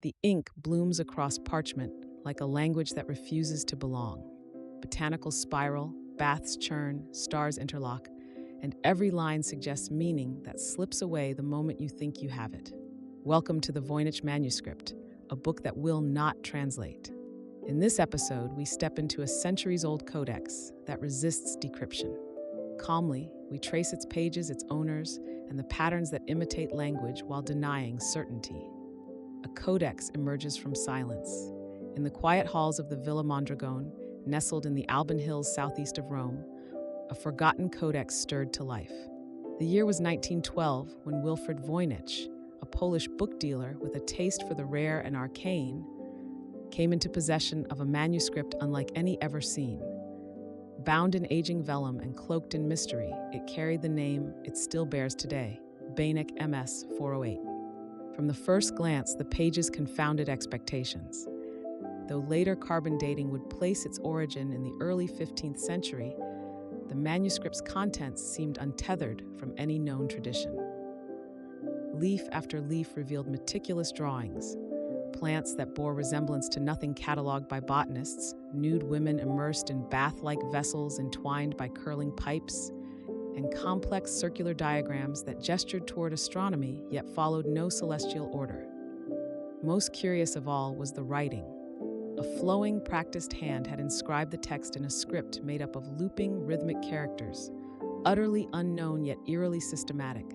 The ink blooms across parchment like a language that refuses to belong. Botanical spiral, baths churn, stars interlock, and every line suggests meaning that slips away the moment you think you have it. Welcome to the Voynich Manuscript, a book that will not translate. In this episode, we step into a centuries-old codex that resists decryption. Calmly, we trace its pages, its owners, and the patterns that imitate language while denying certainty. A codex emerges from silence. In the quiet halls of the Villa Mondragone, nestled in the Alban Hills southeast of Rome, a forgotten codex stirred to life. The year was 1912 when Wilfrid Voynich, a Polish book dealer with a taste for the rare and arcane, came into possession of a manuscript unlike any ever seen. Bound in aging vellum and cloaked in mystery, it carried the name it still bears today, Voynich MS 408. From the first glance, the pages confounded expectations. Though later carbon dating would place its origin in the early 15th century, the manuscript's contents seemed untethered from any known tradition. Leaf after leaf revealed meticulous drawings, plants that bore resemblance to nothing catalogued by botanists, nude women immersed in bath-like vessels entwined by curling pipes, and complex circular diagrams that gestured toward astronomy yet followed no celestial order. Most curious of all was the writing. A flowing, practiced hand had inscribed the text in a script made up of looping, rhythmic characters, utterly unknown yet eerily systematic,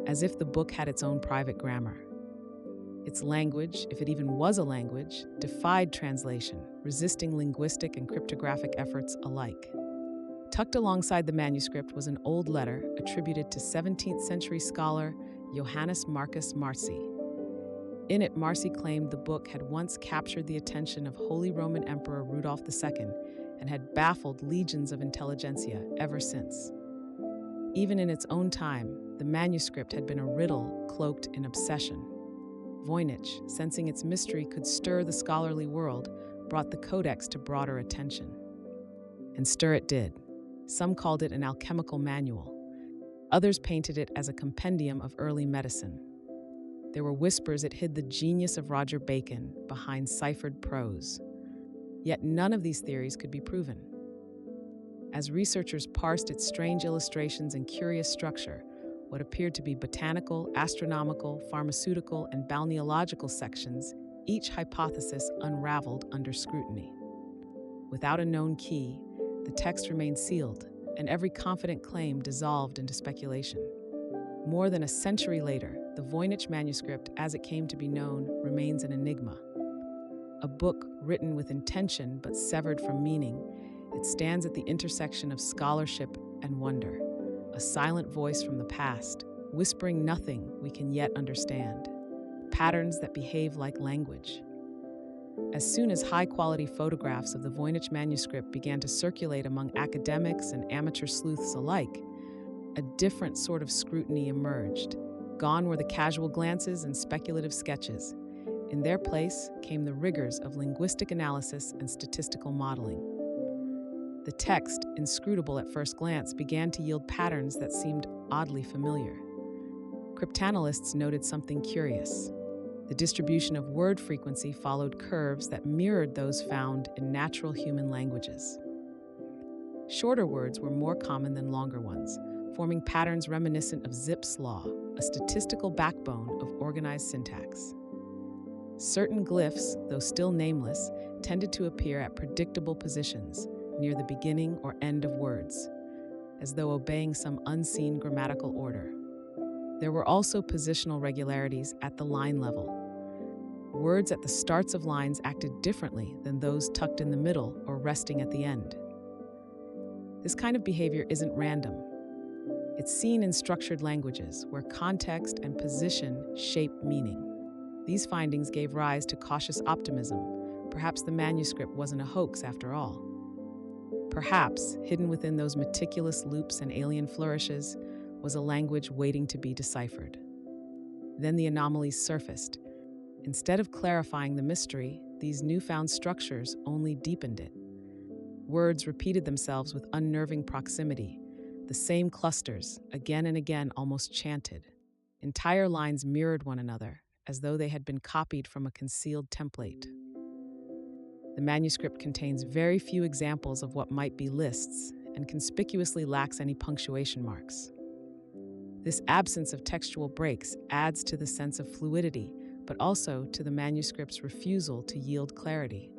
as if the book had its own private grammar. Its language, if it even was a language, defied translation, resisting linguistic and cryptographic efforts alike. Tucked alongside the manuscript was an old letter attributed to 17th century scholar Johannes Marcus Marci. In it, Marci claimed the book had once captured the attention of Holy Roman Emperor Rudolph II and had baffled legions of intelligentsia ever since. Even in its own time, the manuscript had been a riddle cloaked in obsession. Voynich, sensing its mystery could stir the scholarly world, brought the codex to broader attention. And stir it did. Some called it an alchemical manual. Others painted it as a compendium of early medicine. There were whispers it hid the genius of Roger Bacon behind ciphered prose. Yet none of these theories could be proven. As researchers parsed its strange illustrations and curious structure, what appeared to be botanical, astronomical, pharmaceutical, and balneological sections, each hypothesis unraveled under scrutiny. Without a known key, the text remained sealed, and every confident claim dissolved into speculation. More than a century later, the Voynich manuscript, as it came to be known, remains an enigma. A book written with intention but severed from meaning, it stands at the intersection of scholarship and wonder, a silent voice from the past, whispering nothing we can yet understand, patterns that behave like language. As soon as high-quality photographs of the Voynich manuscript began to circulate among academics and amateur sleuths alike, a different sort of scrutiny emerged. Gone were the casual glances and speculative sketches. In their place came the rigors of linguistic analysis and statistical modeling. The text, inscrutable at first glance, began to yield patterns that seemed oddly familiar. Cryptanalysts noted something curious. The distribution of word frequency followed curves that mirrored those found in natural human languages. Shorter words were more common than longer ones, forming patterns reminiscent of Zipf's law, a statistical backbone of organized syntax. Certain glyphs, though still nameless, tended to appear at predictable positions, near the beginning or end of words, as though obeying some unseen grammatical order. There were also positional regularities at the line level. Words at the starts of lines acted differently than those tucked in the middle or resting at the end. This kind of behavior isn't random. It's seen in structured languages where context and position shape meaning. These findings gave rise to cautious optimism. Perhaps the manuscript wasn't a hoax after all. Perhaps, hidden within those meticulous loops and alien flourishes, was a language waiting to be deciphered. Then the anomalies surfaced. Instead of clarifying the mystery, these newfound structures only deepened it. Words repeated themselves with unnerving proximity, the same clusters, again and again almost chanted. Entire lines mirrored one another, as though they had been copied from a concealed template. The manuscript contains very few examples of what might be lists and conspicuously lacks any punctuation marks. This absence of textual breaks adds to the sense of fluidity, but also to the manuscript's refusal to yield clarity.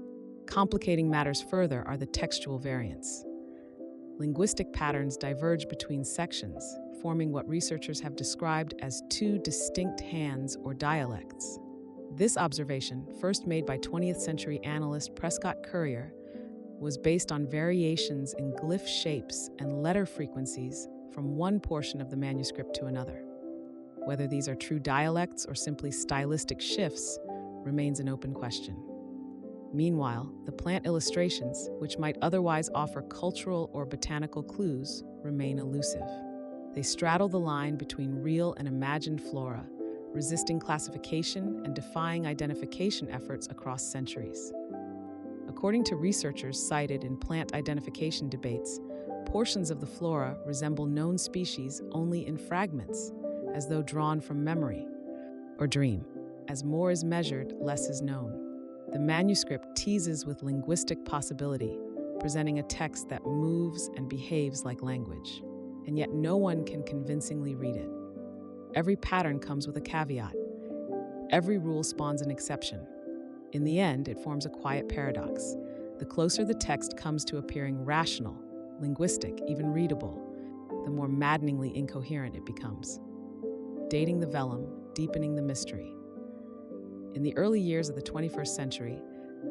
Complicating matters further are the textual variants. Linguistic patterns diverge between sections, forming what researchers have described as two distinct hands or dialects. This observation, first made by 20th century analyst Prescott Currier, was based on variations in glyph shapes and letter frequencies from one portion of the manuscript to another. Whether these are true dialects or simply stylistic shifts remains an open question. Meanwhile, the plant illustrations, which might otherwise offer cultural or botanical clues, remain elusive. They straddle the line between real and imagined flora, resisting classification and defying identification efforts across centuries. According to researchers cited in plant identification debates, portions of the flora resemble known species only in fragments, as though drawn from memory or dream. As more is measured, less is known. The manuscript teases with linguistic possibility, presenting a text that moves and behaves like language, and yet no one can convincingly read it. Every pattern comes with a caveat. Every rule spawns an exception. In the end, it forms a quiet paradox. The closer the text comes to appearing rational, linguistic, even readable, the more maddeningly incoherent it becomes. Dating the vellum, deepening the mystery. In the early years of the 21st century,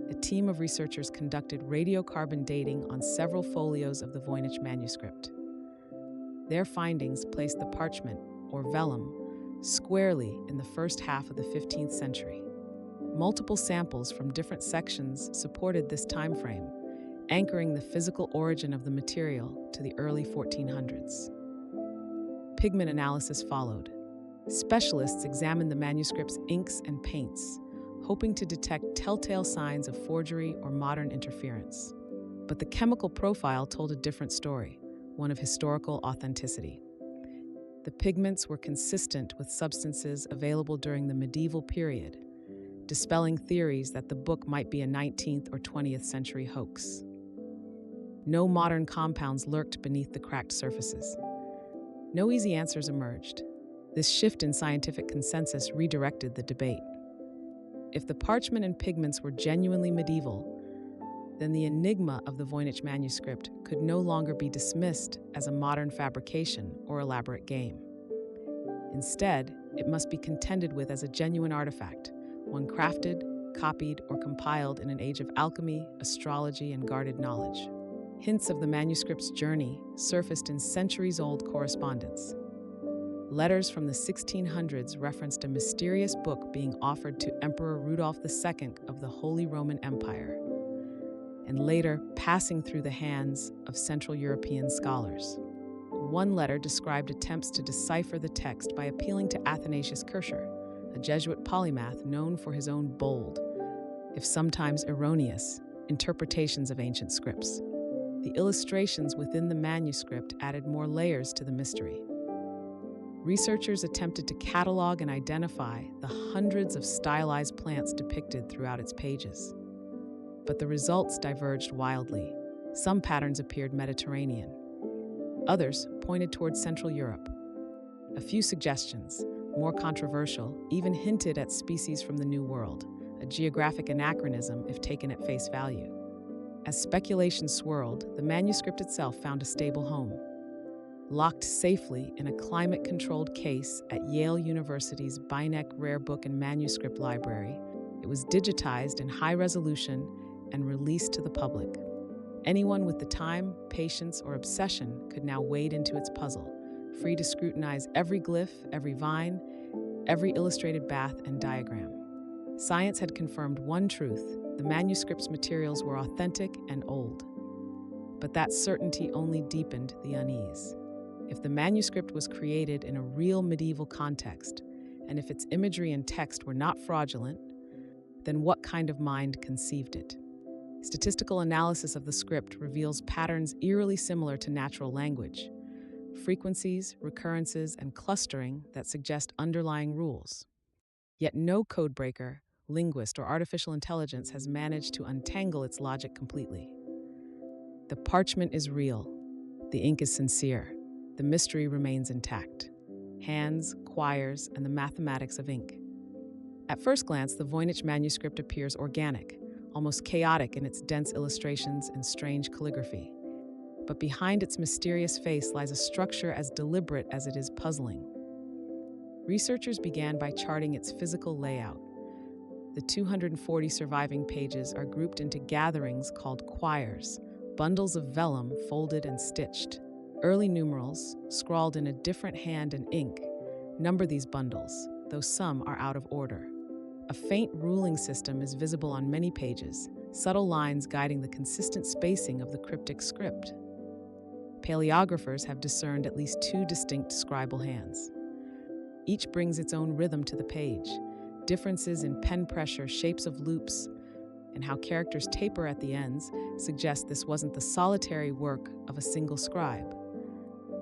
a team of researchers conducted radiocarbon dating on several folios of the Voynich Manuscript. Their findings placed the parchment, or vellum, squarely in the first half of the 15th century. Multiple samples from different sections supported this time frame, anchoring the physical origin of the material to the early 1400s. Pigment analysis followed. Specialists examined the manuscript's inks and paints, hoping to detect telltale signs of forgery or modern interference. But the chemical profile told a different story, one of historical authenticity. The pigments were consistent with substances available during the medieval period, dispelling theories that the book might be a 19th or 20th century hoax. No modern compounds lurked beneath the cracked surfaces. No easy answers emerged. This shift in scientific consensus redirected the debate. If the parchment and pigments were genuinely medieval, then the enigma of the Voynich manuscript could no longer be dismissed as a modern fabrication or elaborate game. Instead, it must be contended with as a genuine artifact, one crafted, copied, or compiled in an age of alchemy, astrology, and guarded knowledge. Hints of the manuscript's journey surfaced in centuries-old correspondence. Letters from the 1600s referenced a mysterious book being offered to Emperor Rudolph II of the Holy Roman Empire, and later passing through the hands of Central European scholars. One letter described attempts to decipher the text by appealing to Athanasius Kircher, a Jesuit polymath known for his own bold, if sometimes erroneous, interpretations of ancient scripts. The illustrations within the manuscript added more layers to the mystery. Researchers attempted to catalog and identify the hundreds of stylized plants depicted throughout its pages. But the results diverged wildly. Some patterns appeared Mediterranean. Others pointed towards Central Europe. A few suggestions, more controversial, even hinted at species from the New World, a geographic anachronism if taken at face value. As speculation swirled, the manuscript itself found a stable home. Locked safely in a climate-controlled case at Yale University's Voynich Rare Book and Manuscript Library, it was digitized in high resolution and released to the public. Anyone with the time, patience, or obsession could now wade into its puzzle, free to scrutinize every glyph, every vine, every illustrated bath and diagram. Science had confirmed one truth: the manuscript's materials were authentic and old. But that certainty only deepened the unease. If the manuscript was created in a real medieval context, and if its imagery and text were not fraudulent, then what kind of mind conceived it? Statistical analysis of the script reveals patterns eerily similar to natural language, frequencies, recurrences, and clustering that suggest underlying rules. Yet no codebreaker, linguist, or artificial intelligence has managed to untangle its logic completely. The parchment is real, the ink is sincere, the mystery remains intact. Hands, quires, and the mathematics of ink. At first glance, the Voynich manuscript appears organic, almost chaotic in its dense illustrations and strange calligraphy. But behind its mysterious face lies a structure as deliberate as it is puzzling. Researchers began by charting its physical layout. The 240 surviving pages are grouped into gatherings called quires, bundles of vellum folded and stitched. Early numerals, scrawled in a different hand and ink, number these bundles, though some are out of order. A faint ruling system is visible on many pages, subtle lines guiding the consistent spacing of the cryptic script. Paleographers have discerned at least two distinct scribal hands. Each brings its own rhythm to the page. Differences in pen pressure, shapes of loops, and how characters taper at the ends suggest this wasn't the solitary work of a single scribe.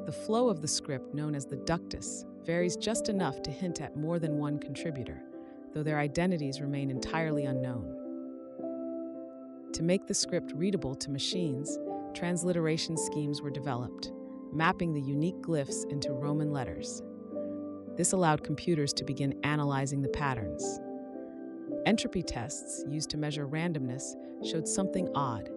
The flow of the script, known as the ductus, varies just enough to hint at more than one contributor, though their identities remain entirely unknown. To make the script readable to machines, transliteration schemes were developed, mapping the unique glyphs into Roman letters. This allowed computers to begin analyzing the patterns. Entropy tests, used to measure randomness, showed something odd.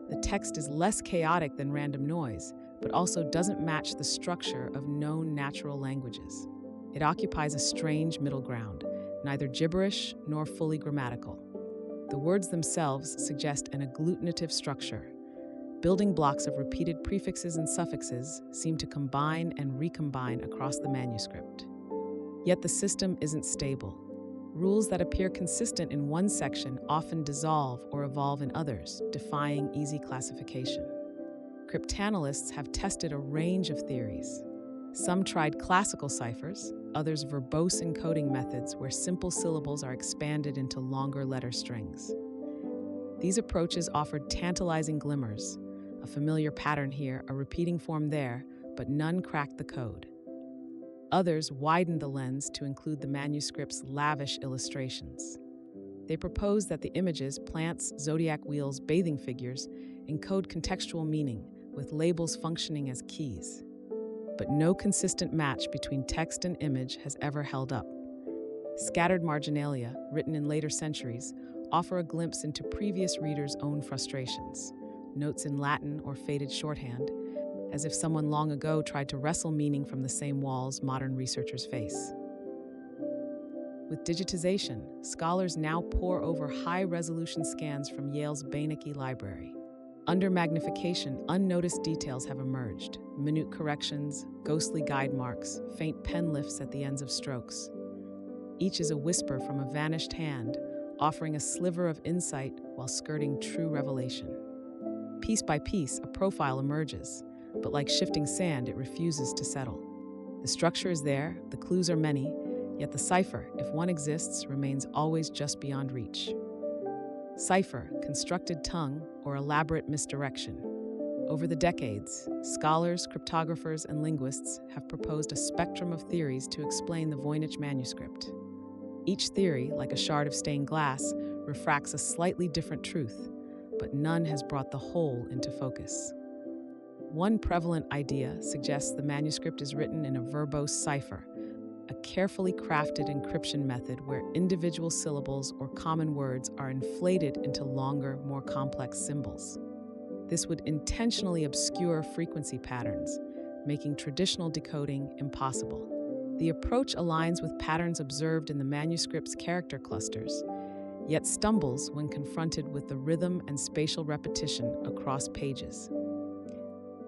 The text is less chaotic than random noise, but also doesn't match the structure of known natural languages. It occupies a strange middle ground, neither gibberish nor fully grammatical. The words themselves suggest an agglutinative structure. Building blocks of repeated prefixes and suffixes seem to combine and recombine across the manuscript. Yet the system isn't stable. Rules that appear consistent in one section often dissolve or evolve in others, defying easy classification. Cryptanalysts have tested a range of theories. Some tried classical ciphers, others verbose encoding methods where simple syllables are expanded into longer letter strings. These approaches offered tantalizing glimmers, a familiar pattern here, a repeating form there, but none cracked the code. Others widened the lens to include the manuscript's lavish illustrations. They proposed that the images, plants, zodiac wheels, bathing figures, encode contextual meaning, with labels functioning as keys. But no consistent match between text and image has ever held up. Scattered marginalia, written in later centuries, offer a glimpse into previous readers' own frustrations. Notes in Latin or faded shorthand, as if someone long ago tried to wrestle meaning from the same walls modern researchers face. With digitization, scholars now pore over high-resolution scans from Yale's Voynich library. Under magnification, unnoticed details have emerged: minute corrections, ghostly guide marks, faint pen lifts at the ends of strokes. Each is a whisper from a vanished hand, offering a sliver of insight while skirting true revelation. Piece by piece, a profile emerges, but like shifting sand, it refuses to settle. The structure is there, the clues are many, yet the cipher, if one exists, remains always just beyond reach. Cipher, constructed tongue, or elaborate misdirection. Over the decades, scholars, cryptographers, and linguists have proposed a spectrum of theories to explain the Voynich manuscript. Each theory, like a shard of stained glass, refracts a slightly different truth, but none has brought the whole into focus. One prevalent idea suggests the manuscript is written in a verbose cipher, a carefully crafted encryption method where individual syllables or common words are inflated into longer, more complex symbols. This would intentionally obscure frequency patterns, making traditional decoding impossible. The approach aligns with patterns observed in the manuscript's character clusters, yet stumbles when confronted with the rhythm and spatial repetition across pages.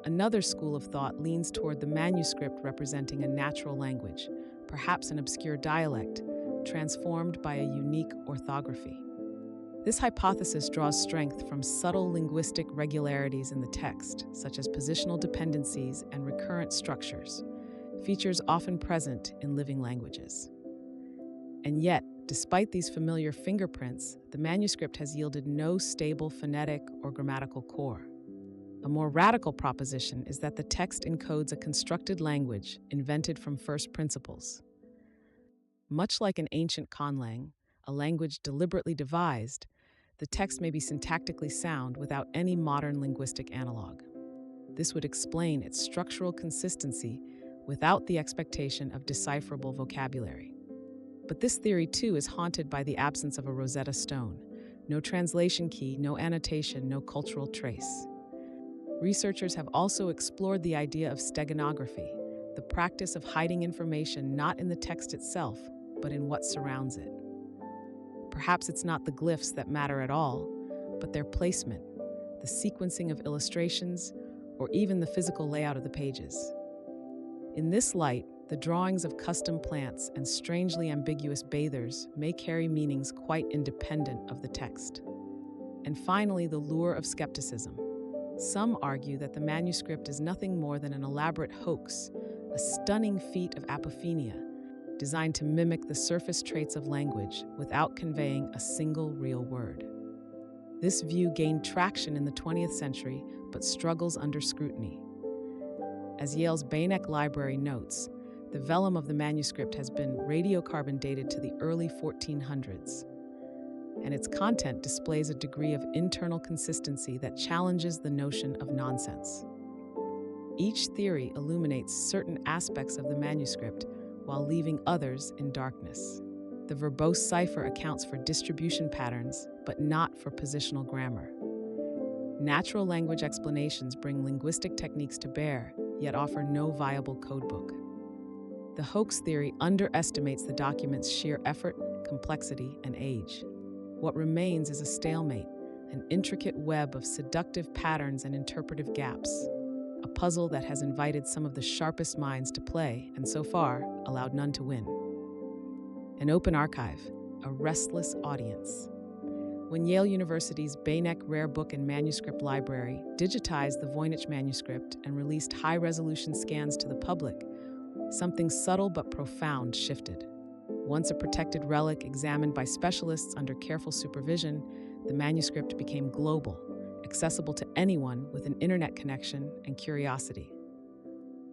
Another school of thought leans toward the manuscript representing a natural language, perhaps an obscure dialect, transformed by a unique orthography. This hypothesis draws strength from subtle linguistic regularities in the text, such as positional dependencies and recurrent structures, features often present in living languages. And yet, despite these familiar fingerprints, the manuscript has yielded no stable phonetic or grammatical core. A more radical proposition is that the text encodes a constructed language invented from first principles. Much like an ancient conlang, a language deliberately devised, the text may be syntactically sound without any modern linguistic analog. This would explain its structural consistency without the expectation of decipherable vocabulary. But this theory, too, is haunted by the absence of a Rosetta Stone. No translation key, no annotation, no cultural trace. Researchers have also explored the idea of steganography, the practice of hiding information not in the text itself, but in what surrounds it. Perhaps it's not the glyphs that matter at all, but their placement, the sequencing of illustrations, or even the physical layout of the pages. In this light, the drawings of custom plants and strangely ambiguous bathers may carry meanings quite independent of the text. And finally, the lure of skepticism. Some argue that the manuscript is nothing more than an elaborate hoax, a stunning feat of apophenia, designed to mimic the surface traits of language without conveying a single real word. This view gained traction in the 20th century, but struggles under scrutiny. As Yale's Voynich Library notes, the vellum of the manuscript has been radiocarbon dated to the early 1400s, and its content displays a degree of internal consistency that challenges the notion of nonsense. Each theory illuminates certain aspects of the manuscript while leaving others in darkness. The verbose cipher accounts for distribution patterns, but not for positional grammar. Natural language explanations bring linguistic techniques to bear, yet offer no viable codebook. The hoax theory underestimates the document's sheer effort, complexity, and age. What remains is a stalemate, an intricate web of seductive patterns and interpretive gaps, a puzzle that has invited some of the sharpest minds to play and so far allowed none to win. An open archive, a restless audience. When Yale University's Voynich Rare Book and Manuscript Library digitized the Voynich Manuscript and released high-resolution scans to the public, something subtle but profound shifted. Once a protected relic examined by specialists under careful supervision, the manuscript became global, accessible to anyone with an internet connection and curiosity.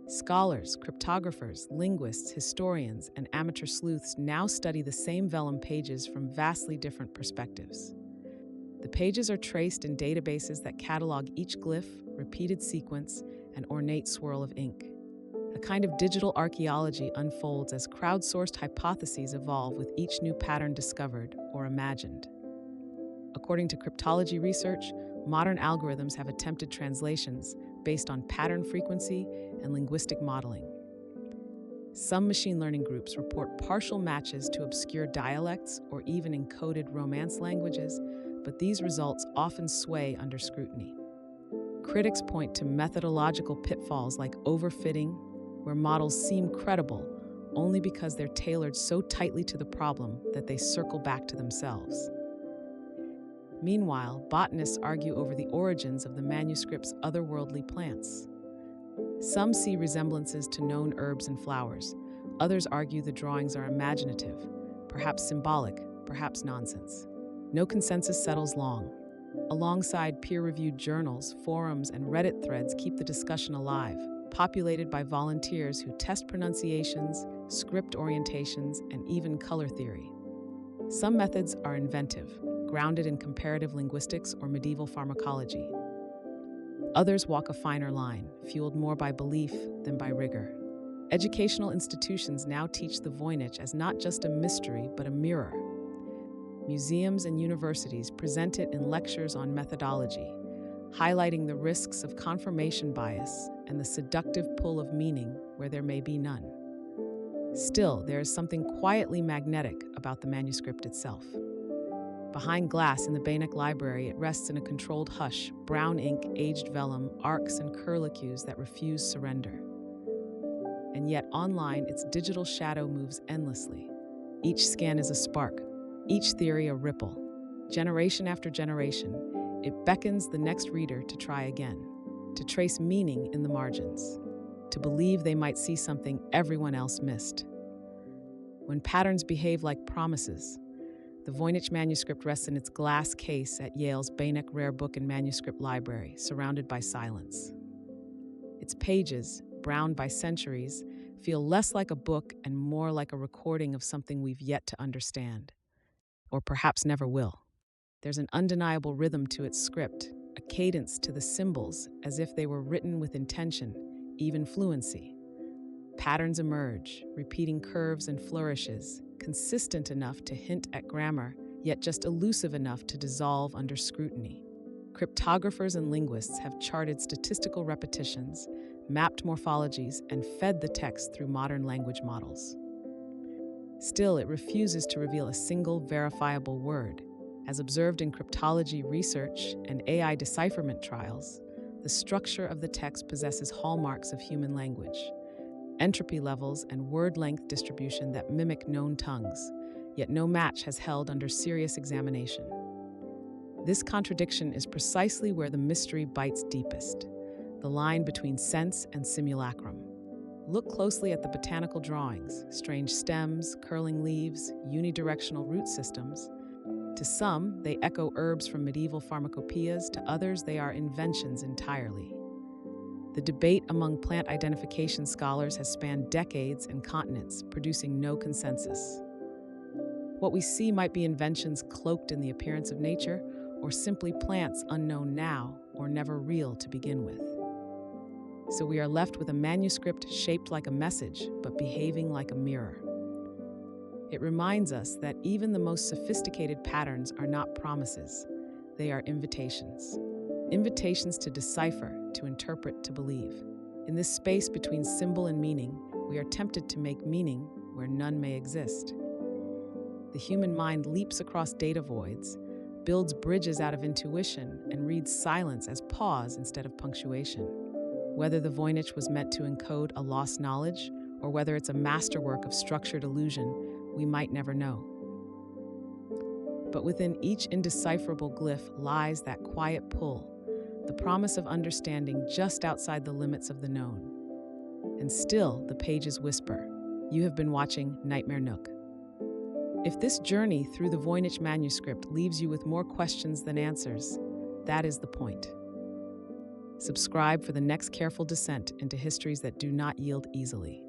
Scholars, cryptographers, linguists, historians, and amateur sleuths now study the same vellum pages from vastly different perspectives. The pages are traced in databases that catalog each glyph, repeated sequence, and ornate swirl of ink. A kind of digital archaeology unfolds as crowdsourced hypotheses evolve with each new pattern discovered or imagined. According to cryptology research, modern algorithms have attempted translations based on pattern frequency and linguistic modeling. Some machine learning groups report partial matches to obscure dialects or even encoded Romance languages, but these results often sway under scrutiny. Critics point to methodological pitfalls like overfitting, where models seem credible only because they're tailored so tightly to the problem that they circle back to themselves. Meanwhile, botanists argue over the origins of the manuscript's otherworldly plants. Some see resemblances to known herbs and flowers. Others argue the drawings are imaginative, perhaps symbolic, perhaps nonsense. No consensus settles long. Alongside peer-reviewed journals, forums, and Reddit threads keep the discussion alive, populated by volunteers who test pronunciations, script orientations, and even color theory. Some methods are inventive, grounded in comparative linguistics or medieval pharmacology. Others walk a finer line, fueled more by belief than by rigor. Educational institutions now teach the Voynich as not just a mystery, but a mirror. Museums and universities present it in lectures on methodology, highlighting the risks of confirmation bias and the seductive pull of meaning where there may be none. Still, there is something quietly magnetic about the manuscript itself. Behind glass in the Voynich Library, it rests in a controlled hush, brown ink, aged vellum, arcs and curlicues that refuse surrender. And yet online, its digital shadow moves endlessly. Each scan is a spark, each theory a ripple. Generation after generation, it beckons the next reader to try again, to trace meaning in the margins, to believe they might see something everyone else missed. When patterns behave like promises, the Voynich manuscript rests in its glass case at Yale's Voynich Rare Book and Manuscript Library, surrounded by silence. Its pages, browned by centuries, feel less like a book and more like a recording of something we've yet to understand, or perhaps never will. There's an undeniable rhythm to its script, a cadence to the symbols as if they were written with intention, even fluency. Patterns emerge, repeating curves and flourishes, consistent enough to hint at grammar, yet just elusive enough to dissolve under scrutiny. Cryptographers and linguists have charted statistical repetitions, mapped morphologies, and fed the text through modern language models. Still, it refuses to reveal a single verifiable word. As observed in cryptology research and AI decipherment trials, the structure of the text possesses hallmarks of human language, entropy levels and word length distribution that mimic known tongues, yet no match has held under serious examination. This contradiction is precisely where the mystery bites deepest, the line between sense and simulacrum. Look closely at the botanical drawings, strange stems, curling leaves, unidirectional root systems. To some, they echo herbs from medieval pharmacopoeias, to others, they are inventions entirely. The debate among plant identification scholars has spanned decades and continents, producing no consensus. What we see might be inventions cloaked in the appearance of nature, or simply plants unknown now or never real to begin with. So we are left with a manuscript shaped like a message, but behaving like a mirror. It reminds us that even the most sophisticated patterns are not promises, they are invitations. Invitations to decipher, to interpret, to believe. In this space between symbol and meaning, we are tempted to make meaning where none may exist. The human mind leaps across data voids, builds bridges out of intuition, and reads silence as pause instead of punctuation. Whether the Voynich was meant to encode a lost knowledge, or whether it's a masterwork of structured illusion, we might never know. But within each indecipherable glyph lies that quiet pull, the promise of understanding just outside the limits of the known. And still, the pages whisper. You have been watching Nightmare Nook. If this journey through the Voynich Manuscript leaves you with more questions than answers, that is the point. Subscribe for the next careful descent into histories that do not yield easily.